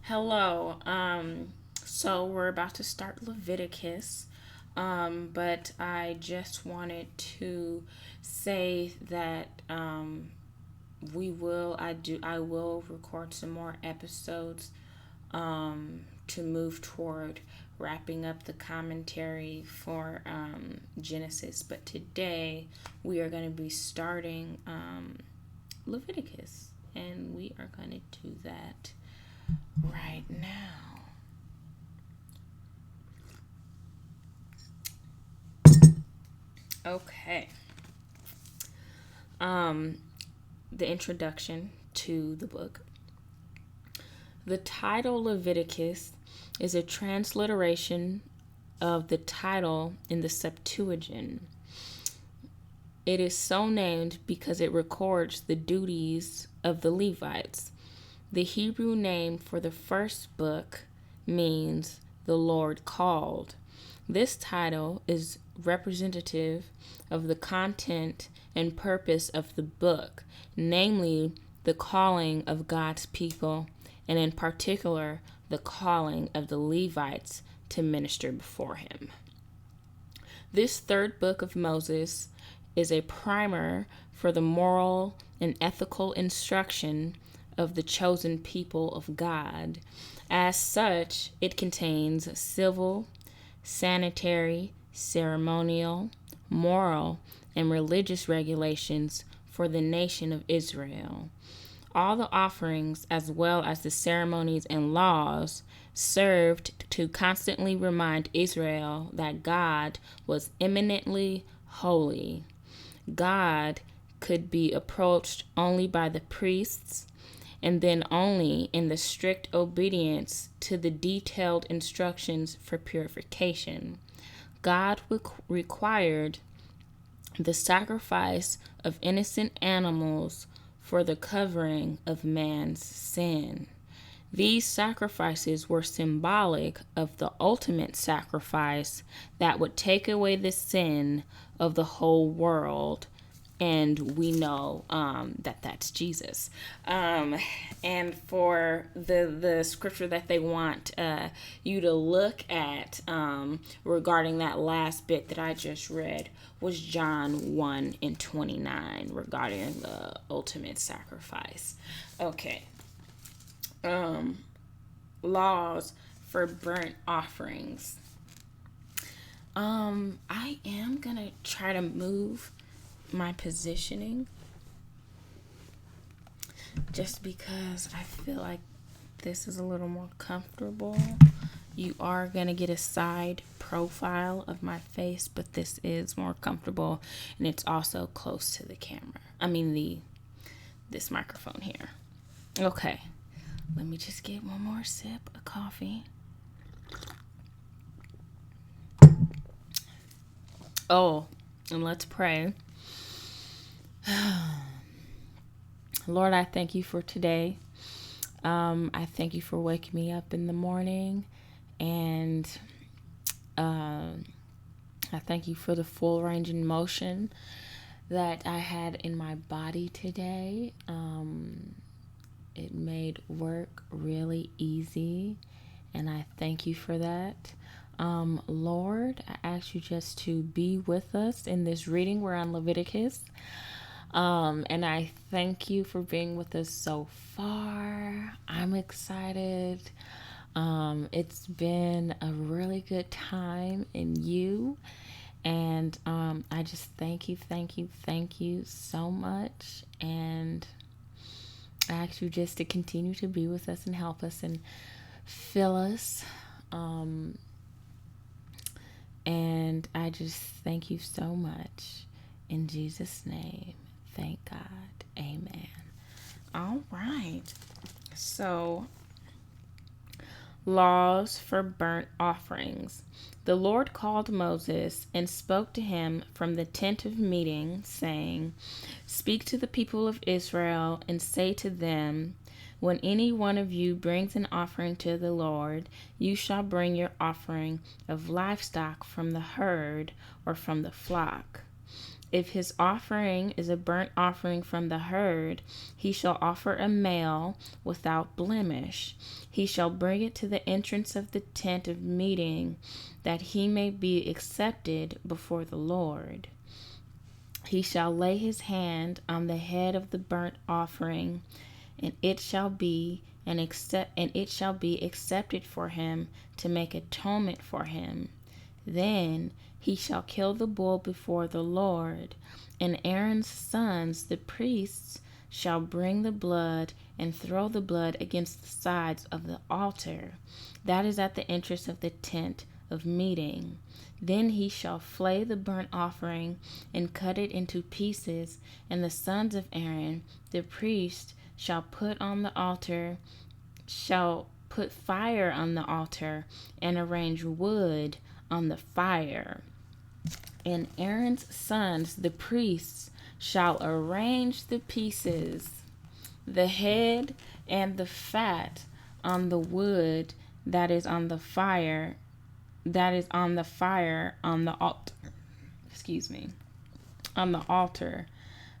Hello. So we're about to start Leviticus. But I just wanted to say that I will record some more episodes to move toward wrapping up the commentary for Genesis. But today we are going to be starting Leviticus, and we are going to do that right now. Okay. Um, the introduction to the book. The title Leviticus is a transliteration of the title in the Septuagint. It is so named because it records the duties of the Levites. The Hebrew name for the first book means the Lord called. This title is representative of the content and purpose of the book, namely the calling of God's people, and in particular, the calling of the Levites to minister before him. This third book of Moses is a primer for the moral and ethical instruction of the chosen people of God. As such, it contains civil, sanitary, ceremonial, moral, and religious regulations for the nation of Israel. All the offerings, as well as the ceremonies and laws, served to constantly remind Israel that God was eminently holy. God could be approached only by the priests, and then only in the strict obedience to the detailed instructions for purification. God required the sacrifice of innocent animals for the covering of man's sin. These sacrifices were symbolic of the ultimate sacrifice that would take away the sin of the whole world. And we know that that's Jesus. And for the scripture that they want you to look at regarding that last bit that I just read was John 1 and 29 regarding the ultimate sacrifice. Okay. Laws for burnt offerings. I am gonna try to move my positioning just because I feel like this is a little more comfortable. You are gonna get a side profile of my face, but this is more comfortable, and it's also close to the camera. This microphone here. Okay. Let me just get one more sip of coffee. Oh, and let's pray. Lord, I thank you for today. I thank you for waking me up in the morning, and I thank you for the full range of motion that I had in my body today. It made work really easy, and I thank you for that. Lord, I ask you just to be with us in this reading. We're on Leviticus. And I thank you for being with us so far. I'm excited. It's been a really good time in you. And I just thank you so much. And I ask you just to continue to be with us and help us and fill us. And I just thank you so much. In Jesus' name, thank God. Amen. All right. So, laws for burnt offerings. The Lord called Moses and spoke to him from the tent of meeting, saying, "Speak to the people of Israel and say to them, when any one of you brings an offering to the Lord, you shall bring your offering of livestock from the herd or from the flock. If his offering is a burnt offering from the herd, he shall offer a male without blemish. He shall bring it to the entrance of the tent of meeting, that he may be accepted before the Lord. He shall lay his hand on the head of the burnt offering, and it shall be accepted for him to make atonement for him. Then he shall kill the bull before the Lord, and Aaron's sons, the priests, shall bring the blood and throw the blood against the sides of the altar, that is at the entrance of the tent of meeting. Then he shall flay the burnt offering and cut it into pieces, and the sons of Aaron, the priest, shall put fire on the altar and arrange wood on the fire. And Aaron's sons, the priests, shall arrange the pieces, the head and the fat on the wood that is on the fire, on the altar.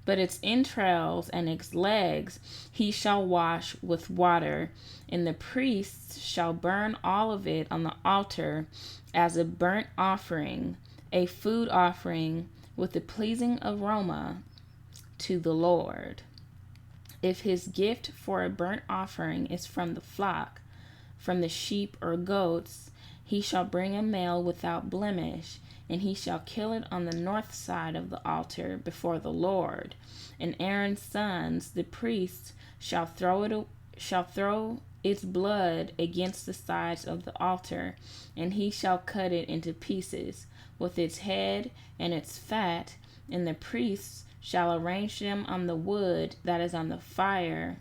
But its entrails and its legs he shall wash with water, and the priests shall burn all of it on the altar as a burnt offering, a food offering with a pleasing aroma to the Lord. If his gift for a burnt offering is from the flock, from the sheep or goats, he shall bring a male without blemish, and he shall kill it on the north side of the altar before the Lord. And Aaron's sons, the priests, shall throw its blood against the sides of the altar, and he shall cut it into pieces, with its head and its fat, and the priests shall arrange them on the wood that is on the fire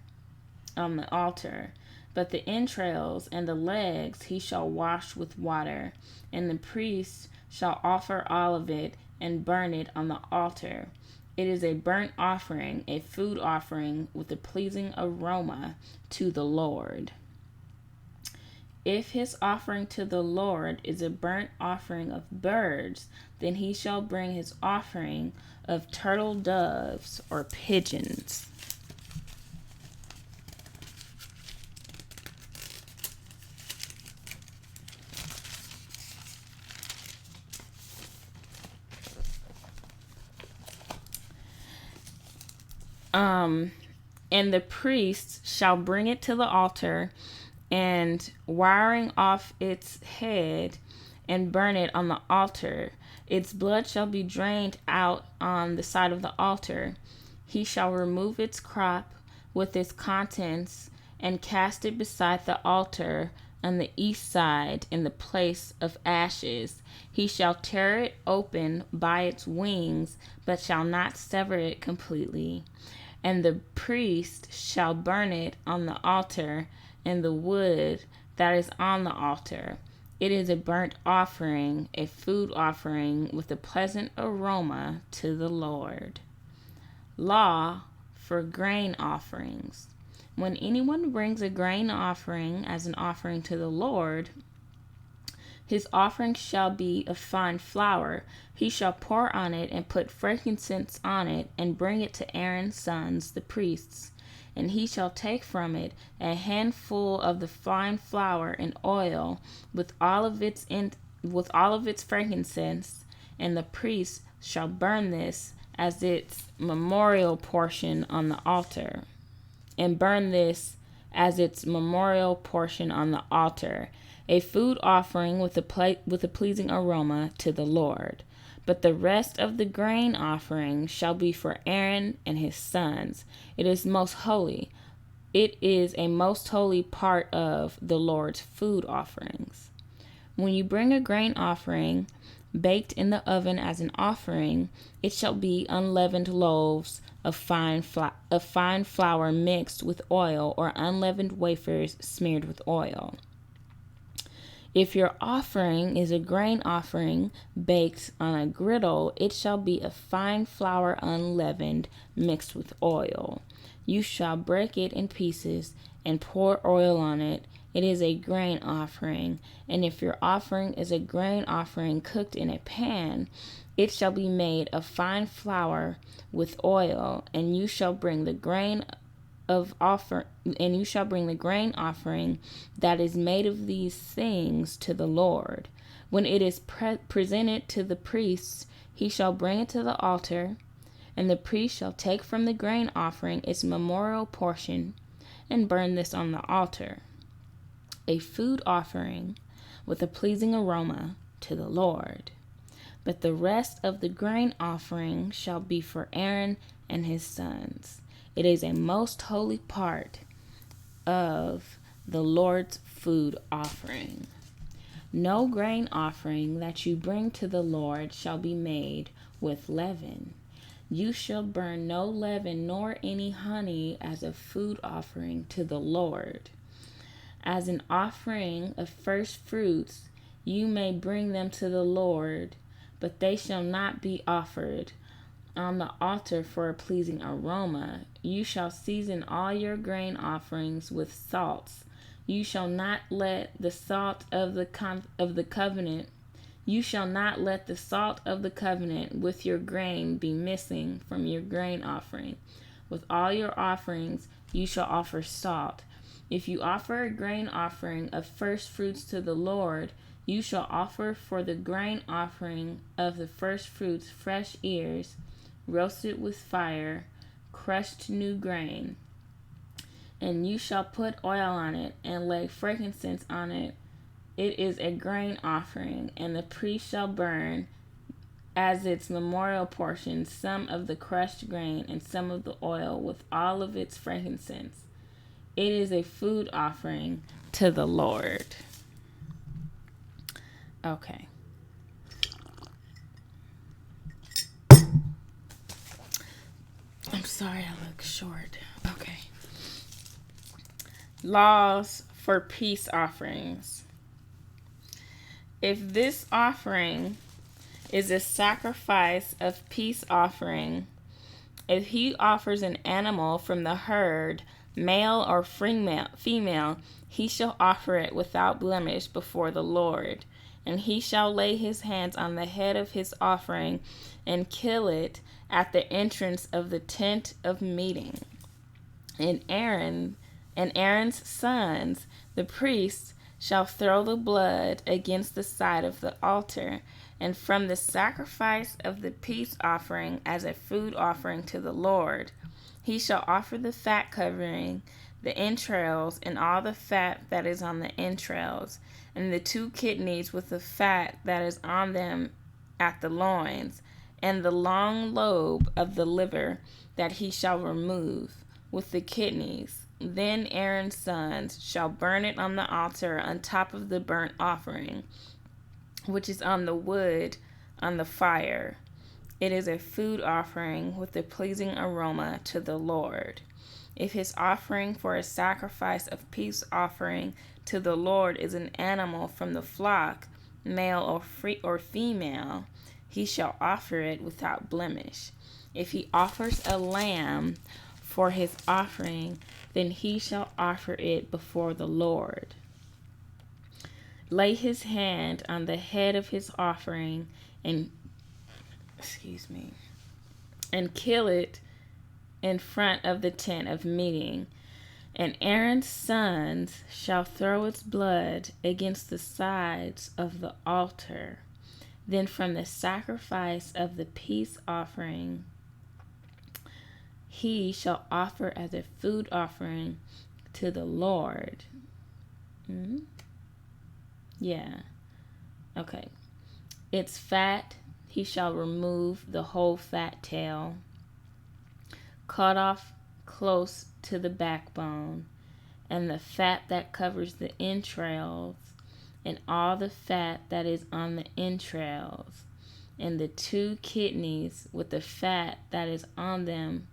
on the altar. But the entrails and the legs he shall wash with water, and the priests shall offer all of it and burn it on the altar. It is a burnt offering, a food offering with a pleasing aroma to the Lord. If his offering to the Lord is a burnt offering of birds, then he shall bring his offering of turtle doves or pigeons. And the priest shall bring it to the altar, and wiring off its head, and burn it on the altar. Its blood shall be drained out on the side of the altar. He shall remove its crop with its contents, and cast it beside the altar on the east side in the place of ashes. He shall tear it open by its wings, but shall not sever it completely. And the priest shall burn it on the altar in the wood that is on the altar. It is a burnt offering, a food offering with a pleasant aroma to the Lord. Law for grain offerings. When anyone brings a grain offering as an offering to the Lord, his offering shall be of fine flour. He shall pour on it and put frankincense on it, and bring it to Aaron's sons, the priests. And he shall take from it a handful of the fine flour and oil with all of its frankincense, and the priest shall burn this as its memorial portion on the altar. A food offering with a pleasing aroma to the Lord. But the rest of the grain offering shall be for Aaron and his sons. It is most holy. It is a most holy part of the Lord's food offerings. When you bring a grain offering baked in the oven as an offering, it shall be unleavened loaves of fine flour mixed with oil, or unleavened wafers smeared with oil. If your offering is a grain offering baked on a griddle, it shall be of fine flour unleavened, mixed with oil. You shall break it in pieces and pour oil on it. it is a grain offering. And if your offering is a grain offering cooked in a pan, it shall be made of fine flour with oil, and you shall bring the grain offering that is made of these things to the Lord. When it is presented to the priest, he shall bring it to the altar, and the priest shall take from the grain offering its memorial portion and burn this on the altar, a food offering with a pleasing aroma to the Lord. But the rest of the grain offering shall be for Aaron and his sons. It is a most holy part of the Lord's food offering. No grain offering that you bring to the Lord shall be made with leaven. You shall burn no leaven nor any honey as a food offering to the Lord. As an offering of first fruits, you may bring them to the Lord, but they shall not be offered on the altar for a pleasing aroma. You shall season all your grain offerings with salts. You shall not let the salt of the covenant. You shall not let the salt of the covenant with your grain be missing from your grain offering. With all your offerings, you shall offer salt. If you offer a grain offering of first fruits to the Lord, you shall offer for the grain offering of the first fruits fresh ears, roasted with fire, crushed new grain. And you shall put oil on it and lay frankincense on it. It is a grain offering, and the priest shall burn as its memorial portion some of the crushed grain and some of the oil with all of its frankincense. It is a food offering to the Lord. Okay. I'm sorry I look short. Okay. Laws for peace offerings. If this offering is a sacrifice of peace offering, if he offers an animal from the herd, male or female, he shall offer it without blemish before the Lord. And he shall lay his hands on the head of his offering and kill it at the entrance of the tent of meeting. And Aaron's sons, the priests, shall throw the blood against the side of the altar, and from the sacrifice of the peace offering as a food offering to the Lord, he shall offer the fat covering, the entrails, and all the fat that is on the entrails, and the 2 kidneys with the fat that is on them at the loins, and the long lobe of the liver that he shall remove with the kidneys. Then Aaron's sons shall burn it on the altar on top of the burnt offering, which is on the wood on the fire. It is a food offering with a pleasing aroma to the Lord. If his offering for a sacrifice of peace offering to the Lord is an animal from the flock, male or female, he shall offer it without blemish. If he offers a lamb for his offering, then he shall offer it before the Lord. Lay his hand on the head of his offering and kill it in front of the tent of meeting. And Aaron's sons shall throw its blood against the sides of the altar. Then from the sacrifice of the peace offering, he shall offer as a food offering to the Lord. Yeah. Okay. Its fat, he shall remove the whole fat tail, cut off close to the backbone, and the fat that covers the entrails, and all the fat that is on the entrails, and the 2 kidneys with the fat that is on them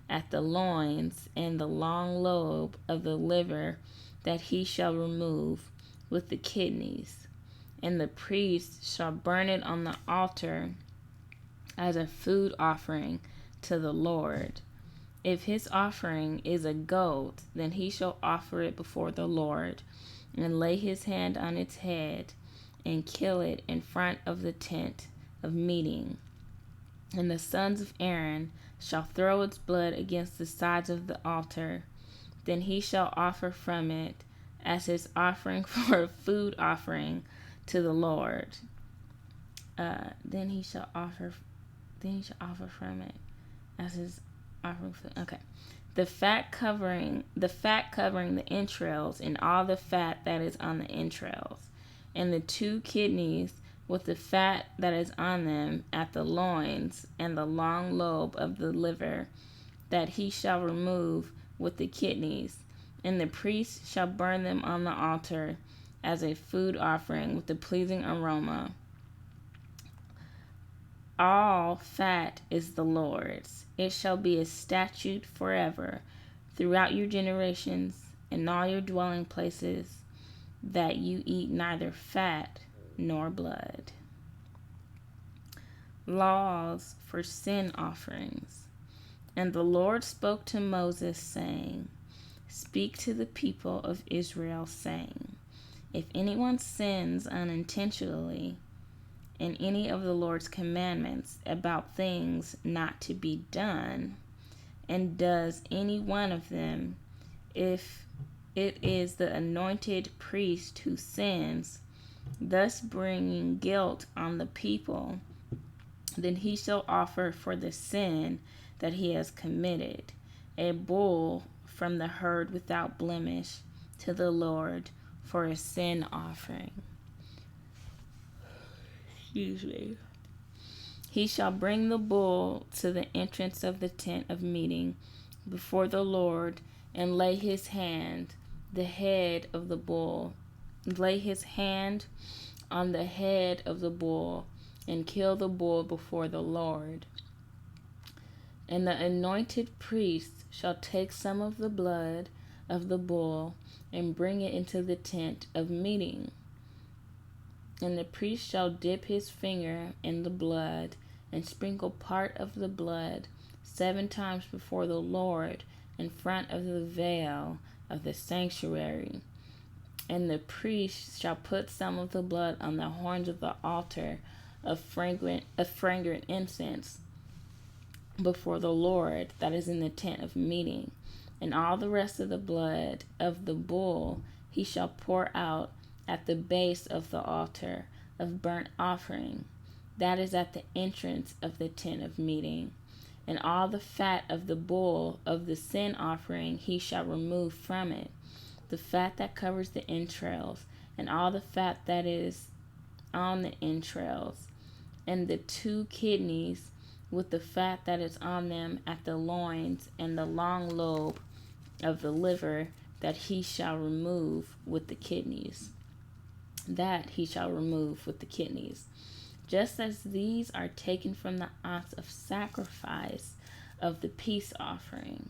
at the loins, and the long lobe of the liver that he shall remove with the kidneys. And the priest shall burn it on the altar as a food offering to the Lord. If his offering is a goat, then he shall offer it before the Lord, and lay his hand on its head, and kill it in front of the tent of meeting. And the sons of Aaron shall throw its blood against the sides of the altar. Then he shall offer from it as his offering for a food offering to the Lord. Then he shall offer from it as his offering. Okay. The fat covering the entrails, and all the fat that is on the entrails, and the 2 kidneys with the fat that is on them at the loins, and the long lobe of the liver, that he shall remove with the kidneys. And the priest shall burn them on the altar as a food offering with a pleasing aroma. All fat is the Lord's. It shall be a statute forever throughout your generations in all your dwelling places, that you eat neither fat nor blood. Laws for sin offerings. And the Lord spoke to Moses, saying, Speak to the people of Israel, saying, If anyone sins unintentionally in any of the Lord's commandments about things not to be done, and does any one of them, if it is the anointed priest who sins, thus bringing guilt on the people, then he shall offer for the sin that he has committed a bull from the herd without blemish to the Lord for a sin offering. He shall bring the bull to the entrance of the tent of meeting before the Lord, and lay his hand on the head of the bull, and kill the bull before the Lord. And the anointed priest shall take some of the blood of the bull and bring it into the tent of meeting. And the priest shall dip his finger in the blood and sprinkle part of the blood 7 times before the Lord in front of the veil of the sanctuary. And the priest shall put some of the blood on the horns of the altar of fragrant incense before the Lord that is in the tent of meeting. And all the rest of the blood of the bull he shall pour out at the base of the altar of burnt offering, that is at the entrance of the tent of meeting. And all the fat of the bull of the sin offering he shall remove from it, the fat that covers the entrails, and all the fat that is on the entrails, and the 2 kidneys with the fat that is on them at the loins, and the long lobe of the liver, that he shall remove with the kidneys. Just as these are taken from the ox of sacrifice of the peace offering.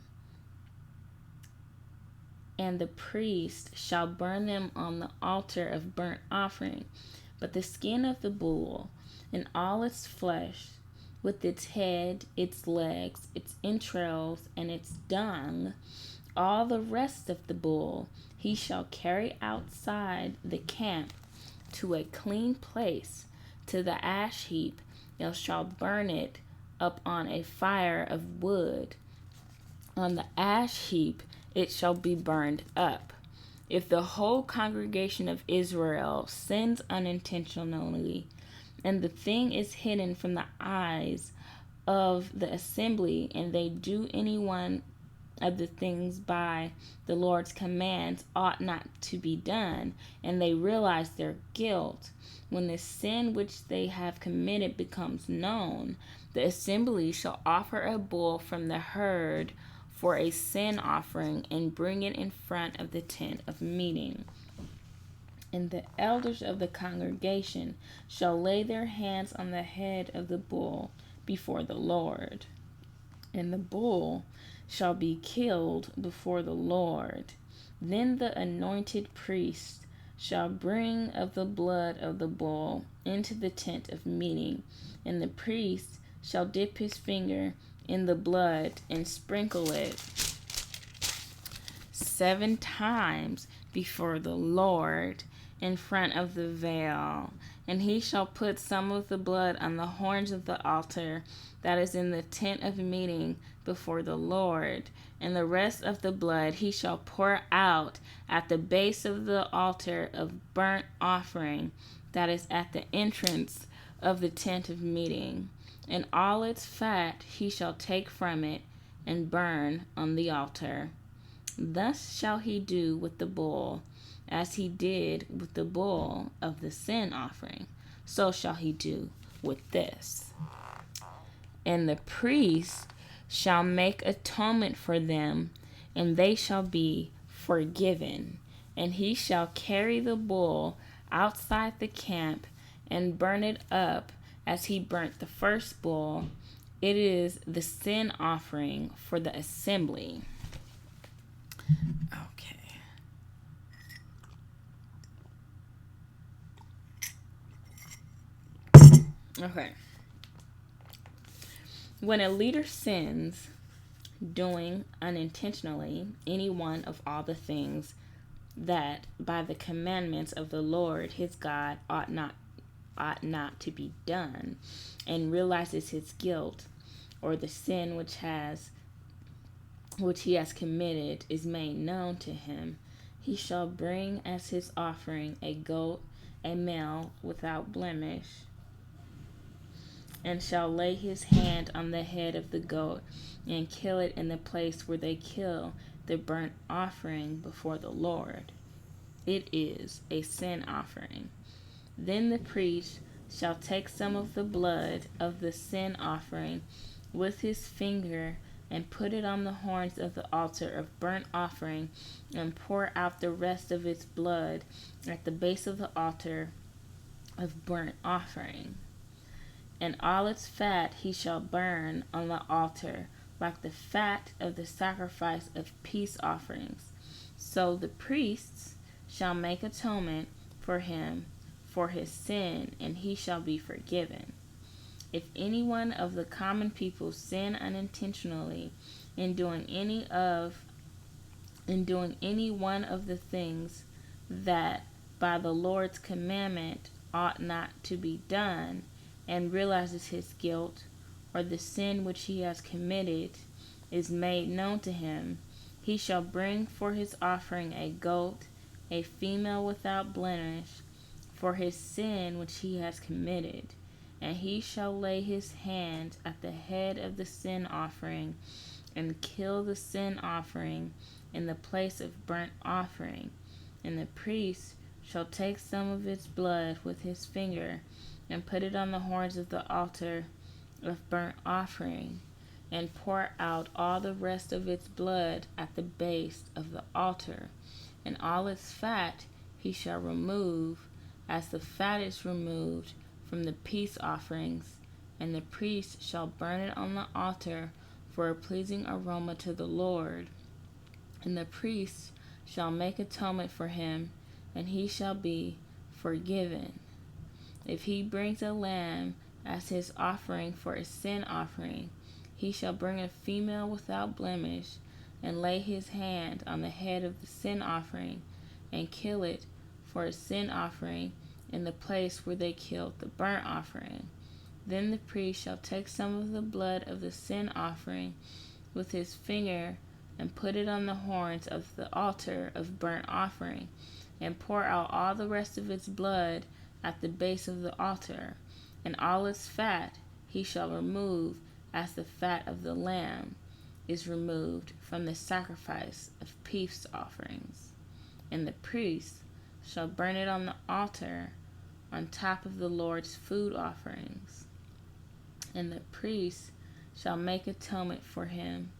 And the priest shall burn them on the altar of burnt offering. But the skin of the bull, and all its flesh, with its head, its legs, its entrails, and its dung, all the rest of the bull, he shall carry outside the camp to a clean place, to the ash heap, and shall burn it up on a fire of wood. On the ash heap it shall be burned up. If the whole congregation of Israel sins unintentionally, and the thing is hidden from the eyes of the assembly, and they do any one of the things by the Lord's commands ought not to be done, and they realize their guilt, when the sin which they have committed becomes known, the assembly shall offer a bull from the herd for a sin offering, and bring it in front of the tent of meeting. And the elders of the congregation shall lay their hands on the head of the bull before the Lord. And the bull shall be killed before the Lord. Then the anointed priest shall bring of the blood of the bull into the tent of meeting, and the priest shall dip his finger in the blood and sprinkle it 7 times before the Lord in front of the veil. And he shall put some of the blood on the horns of the altar that is in the tent of meeting before the Lord. And the rest of the blood he shall pour out at the base of the altar of burnt offering that is at the entrance of the tent of meeting. And all its fat he shall take from it and burn on the altar. Thus shall he do with the bull, as he did with the bull of the sin offering. So shall he do with this. And the priest shall make atonement for them, and they shall be forgiven. And he shall carry the bull outside the camp and burn it up as he burnt the first bull. It is the sin offering for the assembly. Okay. When a leader sins, doing unintentionally any one of all the things that by the commandments of the Lord his God ought not to be done, and realizes his guilt, or the sin which he has committed is made known to him, he shall bring as his offering a goat, a male without blemish, and shall lay his hand on the head of the goat and kill it in the place where they kill the burnt offering before the Lord. It is a sin offering. Then the priest shall take some of the blood of the sin offering with his finger and put it on the horns of the altar of burnt offering, and pour out the rest of its blood at the base of the altar of burnt offering. And all its fat he shall burn on the altar, like the fat of the sacrifice of peace offerings. So the priests shall make atonement for him for his sin, and he shall be forgiven. If any one of the common people sin unintentionally in doing any one of the things that by the Lord's commandment ought not to be done, and realizes his guilt, or the sin which he has committed is made known to him, he shall bring for his offering a goat, a female without blemish, for his sin which he has committed. And he shall lay his hand at the head of the sin offering, and kill the sin offering in the place of burnt offering. And the priest shall take some of its blood with his finger, and put it on the horns of the altar of burnt offering, and pour out all the rest of its blood at the base of the altar. And all its fat he shall remove, as the fat is removed from the peace offerings, and the priest shall burn it on the altar for a pleasing aroma to the Lord. And the priest shall make atonement for him, and he shall be forgiven. If he brings a lamb as his offering for a sin offering, he shall bring a female without blemish, and lay his hand on the head of the sin offering, and kill it for a sin offering in the place where they killed the burnt offering. Then the priest shall take some of the blood of the sin offering with his finger, and put it on the horns of the altar of burnt offering, and pour out all the rest of its blood at the base of the altar. And all its fat he shall remove, as the fat of the lamb is removed from the sacrifice of peace offerings. And the priest shall burn it on the altar on top of the Lord's food offerings. And the priest shall make atonement for him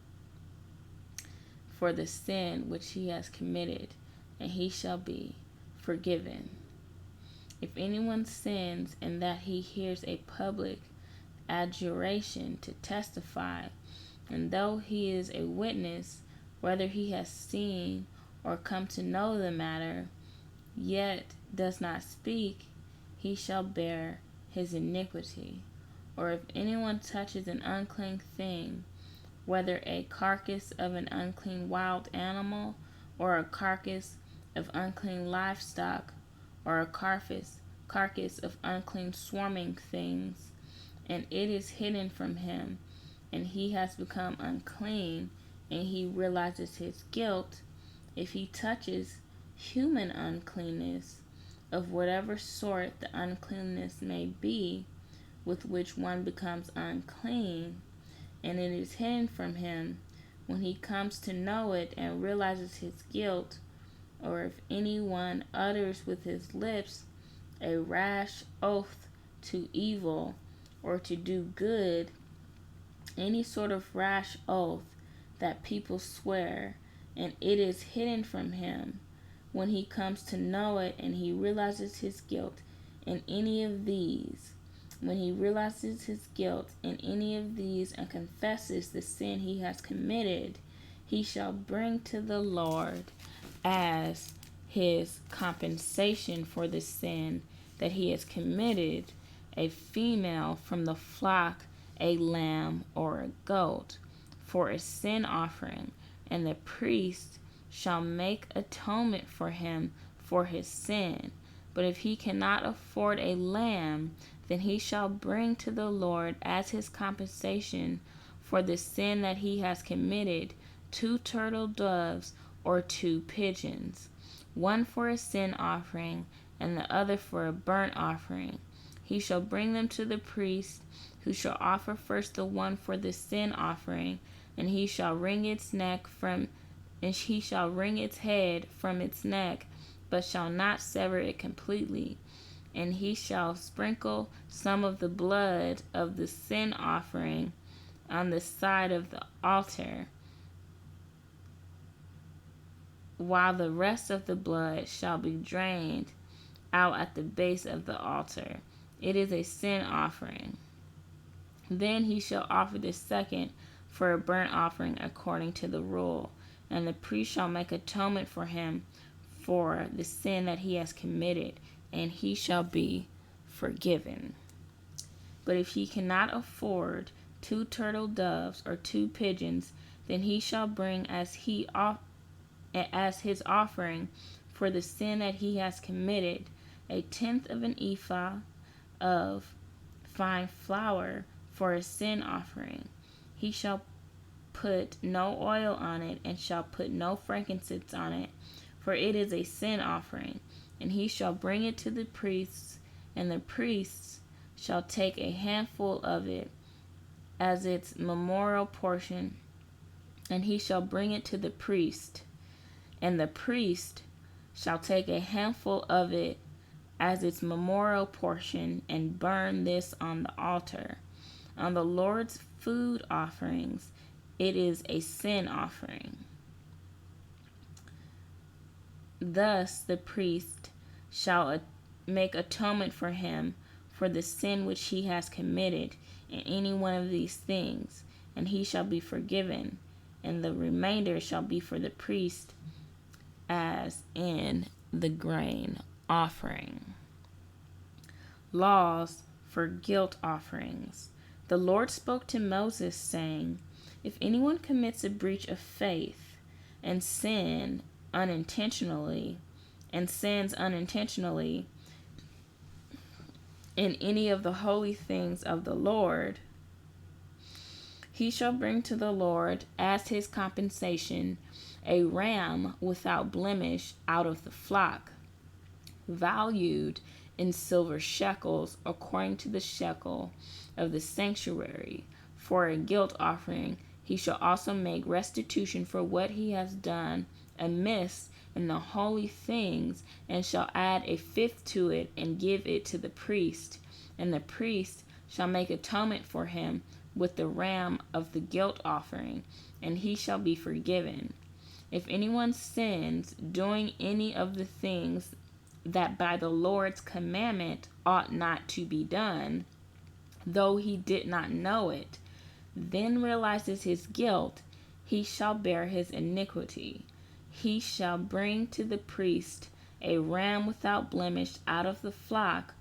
for the sin which he has committed, and he shall be forgiven. If anyone sins in that he hears a public adjuration to testify, and though he is a witness, whether he has seen or come to know the matter, yet does not speak, he shall bear his iniquity. Or if anyone touches an unclean thing, whether a carcass of an unclean wild animal, or a carcass of unclean livestock, or a carcass of unclean swarming things, and it is hidden from him, and he has become unclean, and he realizes his guilt, if he touches human uncleanness, of whatever sort the uncleanness may be, with which one becomes unclean, and it is hidden from him, when he comes to know it and realizes his guilt, or if anyone utters with his lips a rash oath to evil or to do good, any sort of rash oath that people swear, and it is hidden from him, when he comes to know it and he realizes his guilt in any of these, when he realizes his guilt in any of these and confesses the sin he has committed, he shall bring to the Lord as his compensation for the sin that he has committed a female from the flock, a lamb or a goat, for a sin offering, and the priest shall make atonement for him for his sin. But if he cannot afford a lamb, then he shall bring to the Lord as his compensation for the sin that he has committed 2 turtle doves or 2 pigeons, one for a sin offering and the other for a burnt offering. He shall bring them to the priest, who shall offer first the one for the sin offering, and he shall wring its head from its neck, but shall not sever it completely. And he shall sprinkle some of the blood of the sin offering on the side of the altar, while the rest of the blood shall be drained out at the base of the altar. It is a sin offering. Then he shall offer the second for a burnt offering according to the rule, and the priest shall make atonement for him for the sin that he has committed, and he shall be forgiven. But if he cannot afford 2 turtle doves or 2 pigeons, then he shall bring as his offering for the sin that he has committed 1/10 of an ephah of fine flour for a sin offering. He shall put no oil on it, and shall put no frankincense on it, for it is a sin offering. And he shall bring it to the priests, and the priests shall take a handful of it as its memorial portion, and he shall bring it to the priest, and the priest shall take a handful of it as its memorial portion, and burn this on the altar. On the Lord's food offerings, it is a sin offering. Thus the priest shall make atonement for him for the sin which he has committed in any one of these things, and he shall be forgiven, and the remainder shall be for the priest as in the grain offering. Laws for guilt offerings. The Lord spoke to Moses, saying, if anyone commits a breach of faith and sins unintentionally in any of the holy things of the Lord, he shall bring to the Lord as his compensation a ram without blemish out of the flock, valued in silver shekels according to the shekel of the sanctuary. For a guilt offering he shall also make restitution for what he has done amiss in the holy things, and shall add 1/5 to it and give it to the priest. And the priest shall make atonement for him with the ram of the guilt offering, and he shall be forgiven. If anyone sins doing any of the things that by the Lord's commandment ought not to be done, though he did not know it, then realizes his guilt, he shall bear his iniquity. He shall bring to the priest a ram without blemish out of the flock,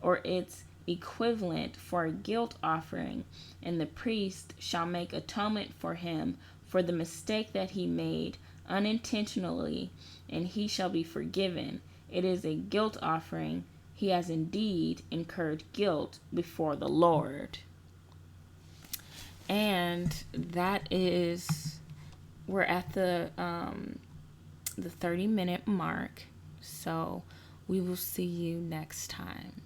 or its equivalent for a guilt offering, and the priest shall make atonement for him for the mistake that he made unintentionally, and he shall be forgiven. It is a guilt offering. He has indeed incurred guilt before the Lord. And that is, we're at the 30-minute mark. So we will see you next time.